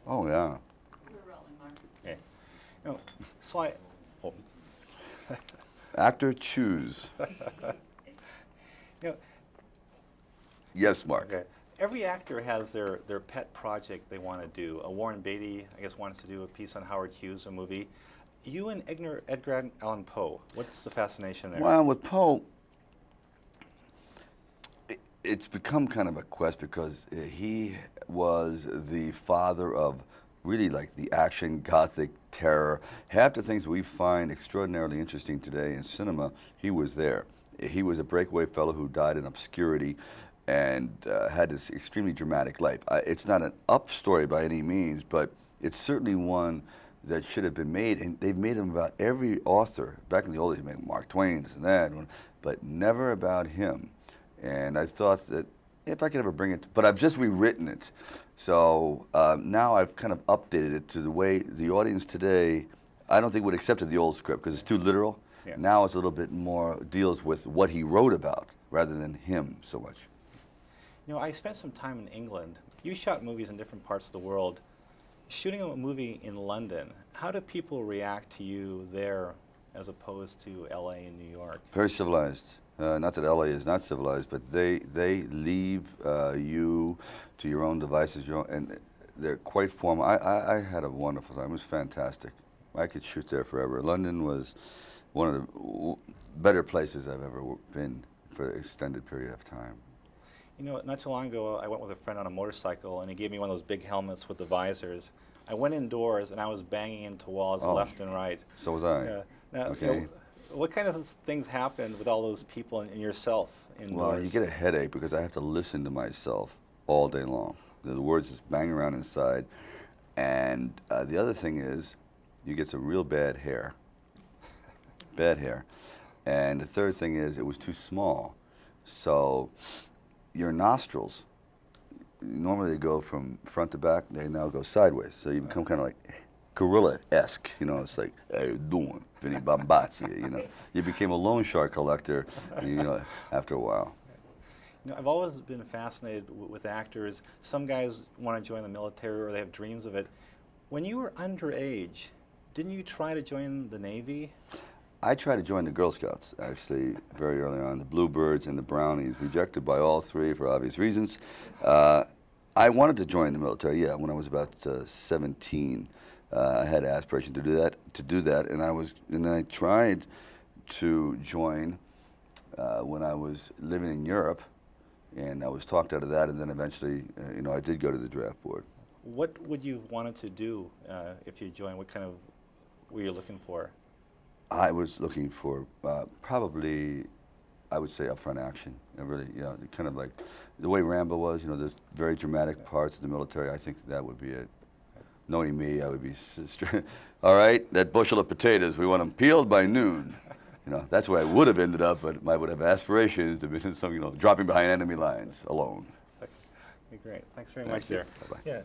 Oh, yeah. We're rolling, Mark. Okay. You know, slide. Oh. Actor choose. You know, Yes, Mark. okay. Every actor has their pet project they want to do. Warren Beatty, I guess, wants to do a piece on Howard Hughes, a movie. You and Edgar Allan Poe, what's the fascination there? Well, with Poe, it's become kind of a quest because he was the father of really like the action, gothic, terror. Half the things we find extraordinarily interesting today in cinema, he was there. He was a breakaway fellow who died in obscurity and had this extremely dramatic life. It's not an up story by any means, but it's certainly one that should have been made, and they've made them about every author. Back in the old days, they made Mark Twain, this and that, but never about him. And I thought that if I could ever bring it, but I've just rewritten it. So now I've kind of updated it to the way the audience today, I don't think would accept the old script because it's too literal. Yeah. Now it's a little bit more deals with what he wrote about rather than him so much. You know, I spent some time in England. You shot movies in different parts of the world. Shooting a movie in London, how do people react to you there as opposed to LA and New York? Very civilized. Not that LA is not civilized, but they leave you to your own devices, and they're quite formal. I had a wonderful time. It was fantastic. I could shoot there forever. London was one of the better places I've ever been for an extended period of time. You know, not too long ago, I went with a friend on a motorcycle, and he gave me one of those big helmets with the visors. I went indoors, and I was banging into walls left and right. So was I. Yeah. Now, Okay. you know, what kind of things happened with all those people and yourself indoors? Well, you get a headache because I have to listen to myself all day long. The words just bang around inside. And the other thing is, you get some real bad hair. Bad hair. And the third thing is, it was too small. So your nostrils, normally they go from front to back, they now go sideways. So you become kind of like gorilla-esque, you know, it's like, how you doing, Vinny Bambazzi, you know. You became a loan shark collector, you know, after a while. You know, I've always been fascinated with actors. Some guys want to join the military or they have dreams of it. When you were underage, didn't you try to join the Navy? I tried to join the Girl Scouts, actually, very early on, the Bluebirds and the Brownies, rejected by all three for obvious reasons. I wanted to join the military, yeah, when I was about 17. I had aspiration to do that, and I tried to join when I was living in Europe, and I was talked out of that, and then eventually, you know, I did go to the draft board. What would you have wanted to do if you joined? What kind of were you looking for? I was looking for probably, I would say, upfront action. Really, you know, kind of like the way Rambo was. You know, there's very dramatic parts of the military. I think that would be it. Knowing me, I would be all right. That bushel of potatoes, we want them peeled by noon. You know, that's where I would have ended up, but I would have aspirations to be some, you know, dropping behind enemy lines alone. Okay, great. Thanks very much, there. Bye-bye. Yeah.